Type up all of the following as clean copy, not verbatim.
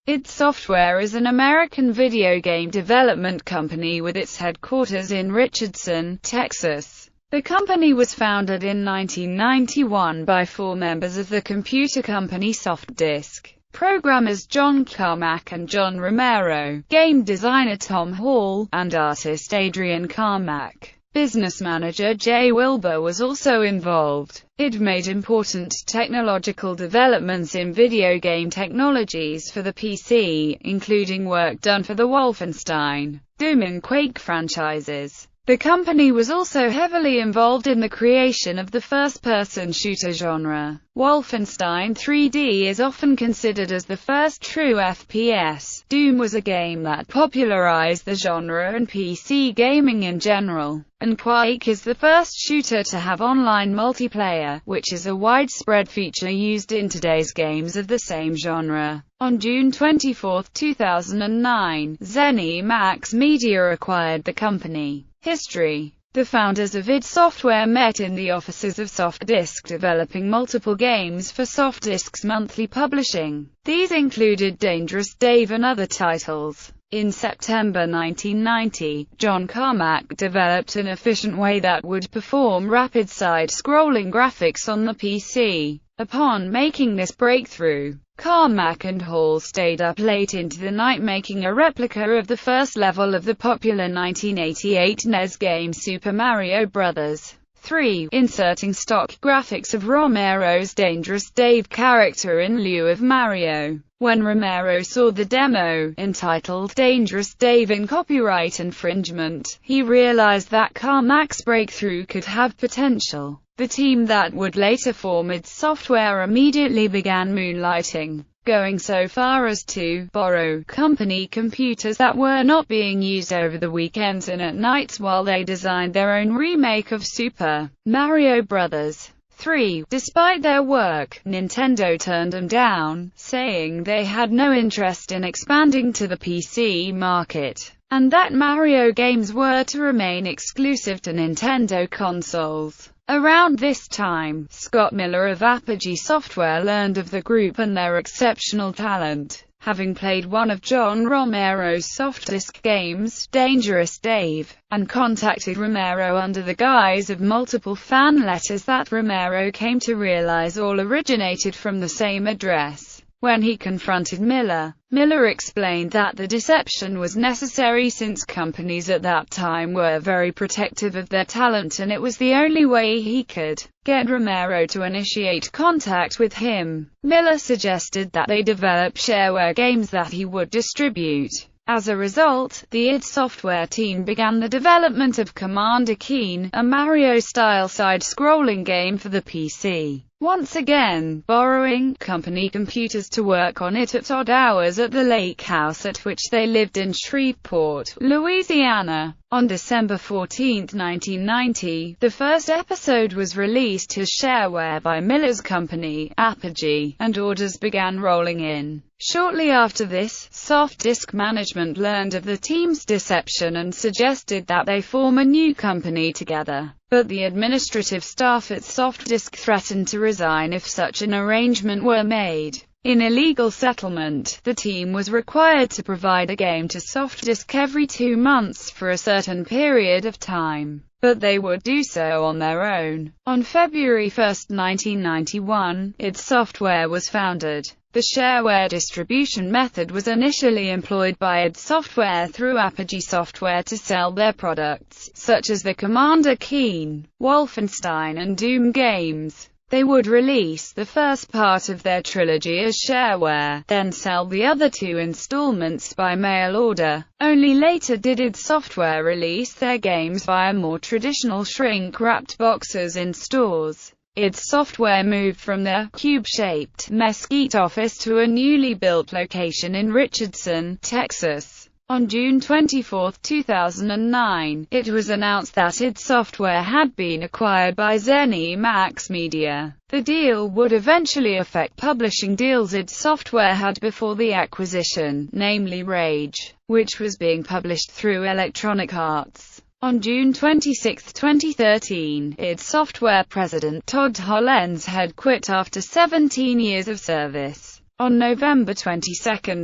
id Software is an American video game development company with its headquarters in Richardson, Texas. The company was founded in 1991 by 4 members of the computer company Softdisk: programmers John Carmack and John Romero, game designer Tom Hall, and artist Adrian Carmack. Business manager Jay Wilbur was also involved. It made important technological developments in video game technologies for the PC, including work done for the Wolfenstein, Doom and Quake franchises. The company was also heavily involved in the creation of the first-person shooter genre. Wolfenstein 3D is often considered as the first true FPS. Doom was a game that popularized the genre and PC gaming in general. And Quake is the first shooter to have online multiplayer, which is a widespread feature used in today's games of the same genre. On June 24, 2009, ZeniMax Media acquired the company. History. The founders of id Software met in the offices of Softdisk, developing multiple games for Softdisk's monthly publishing. These included Dangerous Dave and other titles. In September 1990, John Carmack developed an efficient way that would perform rapid side-scrolling graphics on the PC. Upon making this breakthrough, Carmack and Hall stayed up late into the night making a replica of the first level of the popular 1988 NES game Super Mario Bros. 3, inserting stock graphics of Romero's Dangerous Dave character in lieu of Mario. When Romero saw the demo, entitled Dangerous Dave in Copyright Infringement, he realized that Carmack's breakthrough could have potential. The team that would later form id Software immediately began moonlighting, going so far as to borrow company computers that were not being used over the weekends and at nights while they designed their own remake of Super Mario Bros. 3. Despite their work, Nintendo turned them down, saying they had no interest in expanding to the PC market, and that Mario games were to remain exclusive to Nintendo consoles. Around this time, Scott Miller of Apogee Software learned of the group and their exceptional talent. Having played one of John Romero's Softdisk games, Dangerous Dave, and contacted Romero under the guise of multiple fan letters that Romero came to realize all originated from the same address. When he confronted Miller, Miller explained that the deception was necessary since companies at that time were very protective of their talent and it was the only way he could get Romero to initiate contact with him. Miller suggested that they develop shareware games that he would distribute. As a result, the id Software team began the development of Commander Keen, a Mario-style side-scrolling game for the PC. Once again, borrowing company computers to work on it at odd hours at the lake house at which they lived in Shreveport, Louisiana. On December 14, 1990, the first episode was released as shareware by Miller's company, Apogee, and orders began rolling in. Shortly after this, Softdisk management learned of the team's deception and suggested that they form a new company together. But the administrative staff at Softdisk threatened to resign if such an arrangement were made. In a legal settlement, the team was required to provide a game to Softdisk every 2 months for a certain period of time, but they would do so on their own. On February 1, 1991, id Software was founded. The shareware distribution method was initially employed by id Software through Apogee Software to sell their products, such as the Commander Keen, Wolfenstein and Doom games. They would release the first part of their trilogy as shareware, then sell the other 2 installments by mail order. Only later did id Software release their games via more traditional shrink-wrapped boxes in stores. id Software moved from their cube-shaped Mesquite office to a newly built location in Richardson, Texas. On June 24, 2009, it was announced that id Software had been acquired by ZeniMax Media. The deal would eventually affect publishing deals id Software had before the acquisition, namely Rage, which was being published through Electronic Arts. On June 26, 2013, id Software president Todd Hollands had quit after 17 years of service. On November 22,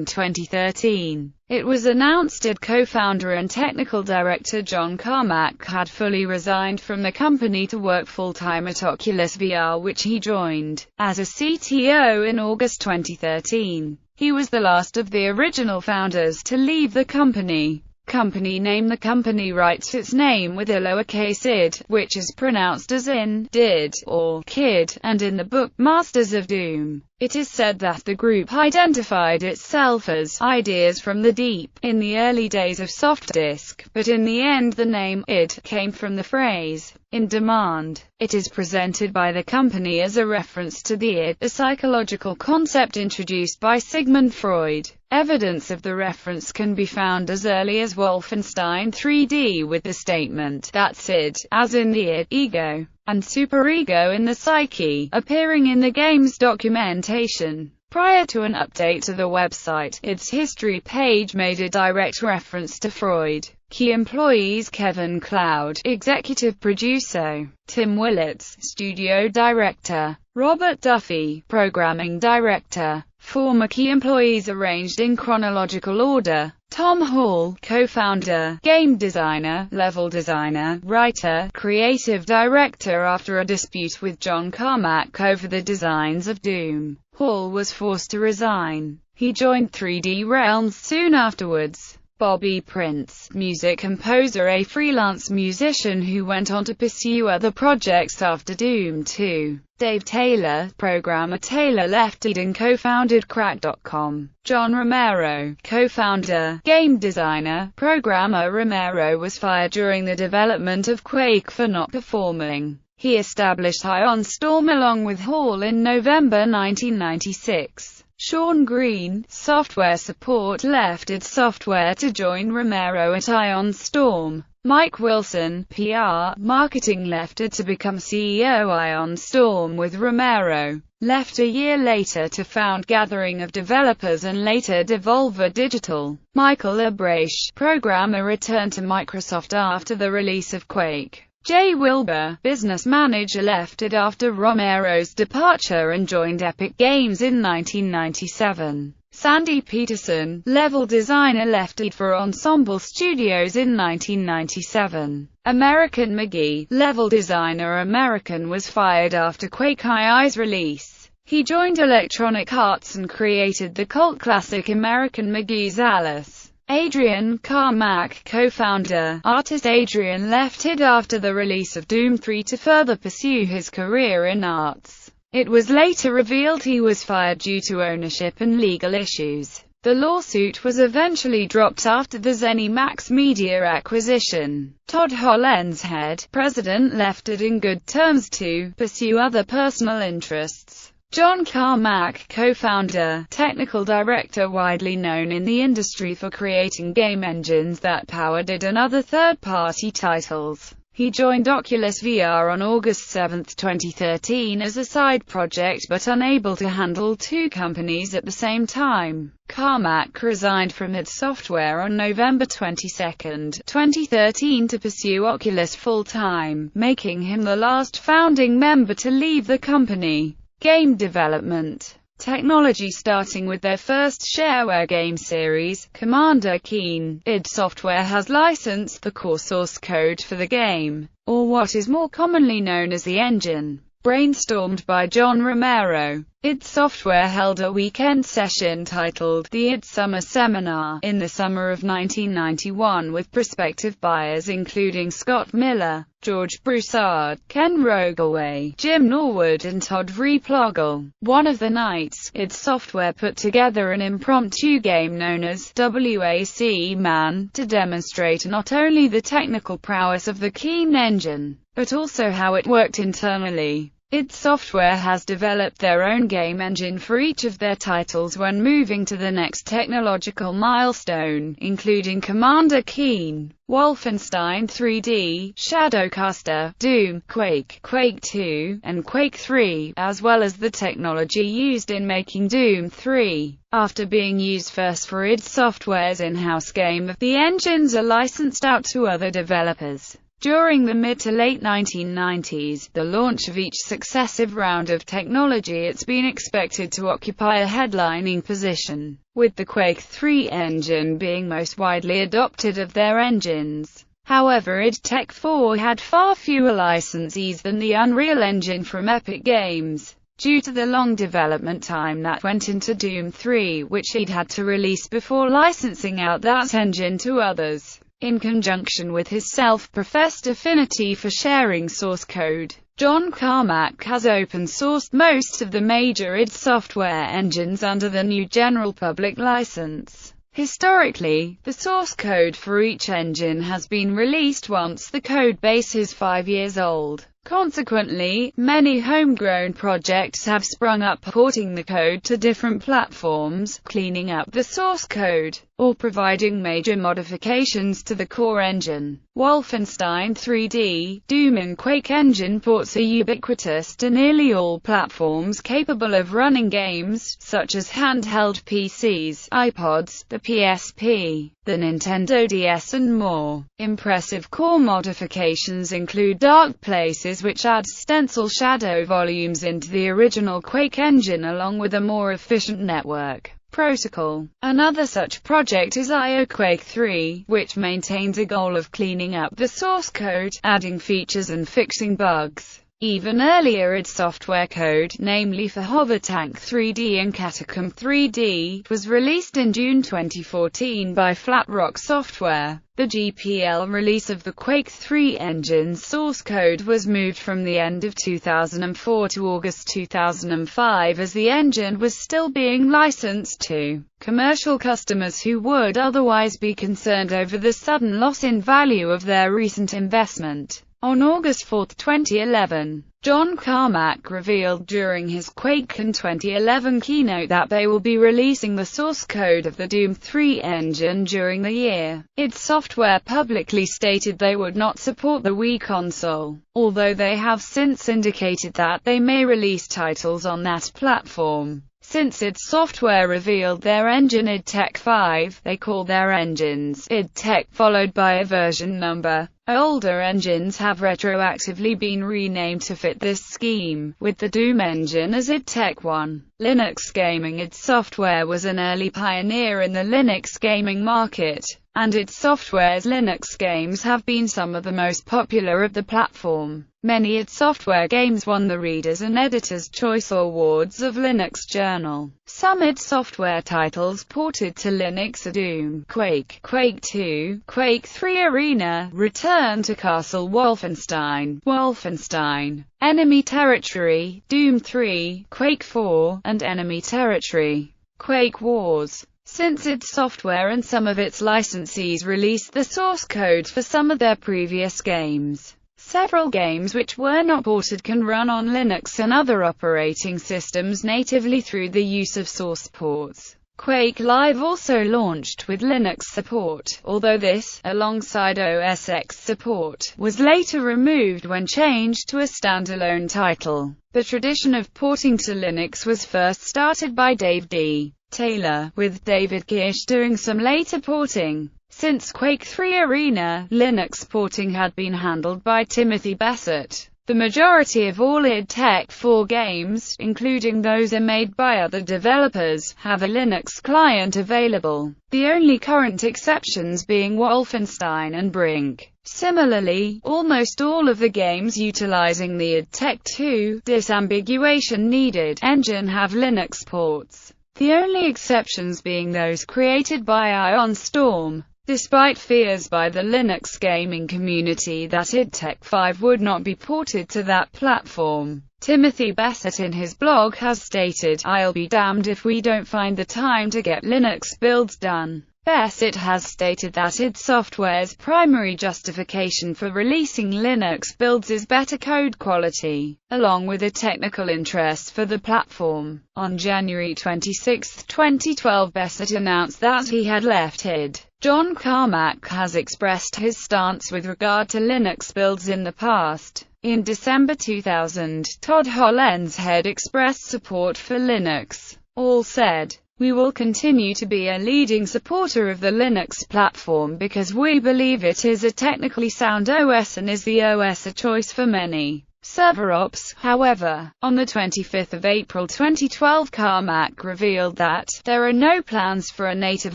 2013, it was announced id co-founder and technical director John Carmack had fully resigned from the company to work full-time at Oculus VR, which he joined as a CTO in August 2013. He was the last of the original founders to leave the company. Company name: the company writes its name with a lowercase id, which is pronounced as in, did, or kid, and in the book Masters of Doom, it is said that the group identified itself as Ideas from the Deep in the early days of Softdisk, but in the end the name id came from the phrase in demand. It is presented by the company as a reference to the id, a psychological concept introduced by Sigmund Freud. Evidence of the reference can be found as early as Wolfenstein 3D, with the statement that id, as in the id, ego, and superego in the psyche, appearing in the game's documentation. Prior to an update to the website, its history page made a direct reference to Freud. Key employees: Kevin Cloud, executive producer; Tim Willits, studio director; Robert Duffy, programming director. Former key employees arranged in chronological order: Tom Hall, co-founder, game designer, level designer, writer, creative director. After a dispute with John Carmack over the designs of Doom, Hall was forced to resign. He joined 3D Realms soon afterwards. Bobby Prince, music composer, a freelance musician who went on to pursue other projects after Doom 2. Dave Taylor, programmer. Taylor left id and co-founded Crack.com. John Romero, co-founder, game designer, programmer. Romero was fired during the development of Quake for not performing. He established Ion Storm along with Hall in November 1996. Sean Green, software support, left id Software to join Romero at Ion Storm. Mike Wilson, PR, marketing, left id to become CEO Ion Storm with Romero. Left a year later to found Gathering of Developers and later Devolver Digital. Michael Abrash, programmer, returned to Microsoft after the release of Quake. Jay Wilbur, business manager, left id after Romero's departure and joined Epic Games in 1997. Sandy Peterson, level designer, left id for Ensemble Studios in 1997. American McGee, level designer. American was fired after Quake II's release. He joined Electronic Arts and created the cult classic American McGee's Alice. Adrian Carmack, co-founder, artist. Adrian left id after the release of Doom 3 to further pursue his career in arts. It was later revealed he was fired due to ownership and legal issues. The lawsuit was eventually dropped after the ZeniMax Media acquisition. Todd Hollands, head president, left id in good terms to pursue other personal interests. John Carmack, co-founder, technical director, widely known in the industry for creating game engines that powered id and other third-party titles. He joined Oculus VR on August 7, 2013 as a side project, but unable to handle two companies at the same time. Carmack resigned from id Software on November 22, 2013 to pursue Oculus full-time, making him the last founding member to leave the company. Game development technology. Starting with their first shareware game series, Commander Keen, id Software has licensed the core source code for the game, or what is more commonly known as the engine. Brainstormed by John Romero, id Software held a weekend session titled The id Summer Seminar in the summer of 1991 with prospective buyers including Scott Miller, George Broussard, Ken Rogalway, Jim Norwood and Todd Replogle. One of the nights, id Software put together an impromptu game known as WAC Man to demonstrate not only the technical prowess of the Keen engine, but also how it worked internally. id Software has developed their own game engine for each of their titles when moving to the next technological milestone, including Commander Keen, Wolfenstein 3D, Shadowcaster, Doom, Quake, Quake 2, and Quake 3, as well as the technology used in making Doom 3. After being used first for id Software's in-house game, the engines are licensed out to other developers. During the mid to late 1990s, the launch of each successive round of technology, it's been expected to occupy a headlining position, with the Quake 3 engine being most widely adopted of their engines. However, id Tech 4 had far fewer licensees than the Unreal Engine from Epic Games, due to the long development time that went into Doom 3, which id had to release before licensing out that engine to others. In conjunction with his self-professed affinity for sharing source code, John Carmack has open-sourced most of the major id software engines under the GNU General Public License. Historically, the source code for each engine has been released once the code base is 5 years old. Consequently, many homegrown projects have sprung up porting the code to different platforms, cleaning up the source code, or providing major modifications to the core engine. Wolfenstein 3D, Doom and Quake engine ports are ubiquitous to nearly all platforms capable of running games, such as handheld PCs, iPods, the PSP, the Nintendo DS and more. Impressive core modifications include Dark Places, which adds stencil shadow volumes into the original Quake engine along with a more efficient network protocol. Another such project is Quake 3, which maintains a goal of cleaning up the source code, adding features and fixing bugs. Even earlier id software code, namely for Hovertank 3D and Catacomb 3D, was released in June 2014 by Flat Rock Software. The GPL release of the Quake 3 engine's source code was moved from the end of 2004 to August 2005 as the engine was still being licensed to commercial customers who would otherwise be concerned over the sudden loss in value of their recent investment. On August 4, 2011, John Carmack revealed during his QuakeCon 2011 keynote that they will be releasing the source code of the Doom 3 engine during the year. id Software publicly stated they would not support the Wii console, although they have since indicated that they may release titles on that platform. Since id Software revealed their engine id Tech 5, they call their engines id Tech, followed by a version number. Older engines have retroactively been renamed to fit this scheme, with the Doom engine as id Tech 1. Linux gaming id Software was an early pioneer in the Linux gaming market, and id Software's Linux games have been some of the most popular of the platform. Many id Software games won the Readers' and Editors' Choice Awards of Linux Journal. Some id Software titles ported to Linux are Doom, Quake, Quake 2, Quake 3 Arena, Return to Castle Wolfenstein, Wolfenstein, Enemy Territory, Doom 3, Quake 4, and Enemy Territory, Quake Wars. Since id Software and some of its licensees released the source code for some of their previous games, several games which were not ported can run on Linux and other operating systems natively through the use of source ports. Quake Live also launched with Linux support, although this, alongside OS X support, was later removed when changed to a standalone title. The tradition of porting to Linux was first started by Dave D. Taylor, with David Gish doing some later porting. Since Quake 3 Arena, Linux porting had been handled by Timothy Bassett. The majority of all id Tech 4 games, including those made by other developers, have a Linux client available, the only current exceptions being Wolfenstein and Brink. Similarly, almost all of the games utilizing the id Tech 2 disambiguation needed engine have Linux ports, the only exceptions being those created by Ion Storm. Despite fears by the Linux gaming community that id Tech 5 would not be ported to that platform, Timothy Bassett in his blog has stated, "I'll be damned if we don't find the time to get Linux builds done." Bassett has stated that id Software's primary justification for releasing Linux builds is better code quality, along with a technical interest for the platform. On January 26, 2012, Bassett announced that he had left id. John Carmack has expressed his stance with regard to Linux builds in the past. In December 2000, Todd Hollands had expressed support for Linux. All said, We will continue to be a leading supporter of the Linux platform because we believe it is a technically sound OS and is the OS of choice for many server ops. However, on the 25th of April 2012, Carmack revealed that there are no plans for a native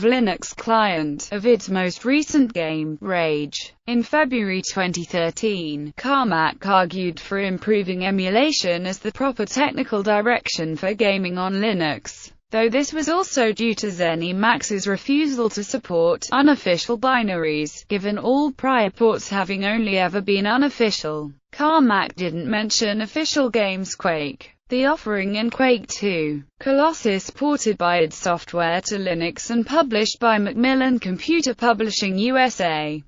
Linux client of its most recent game, Rage. In February 2013, Carmack argued for improving emulation as the proper technical direction for gaming on Linux, though this was also due to ZeniMax's refusal to support unofficial binaries, given all prior ports having only ever been unofficial. Carmack didn't mention official games Quake, The Offering and Quake 2. Colossus, ported by id Software to Linux and published by Macmillan Computer Publishing USA.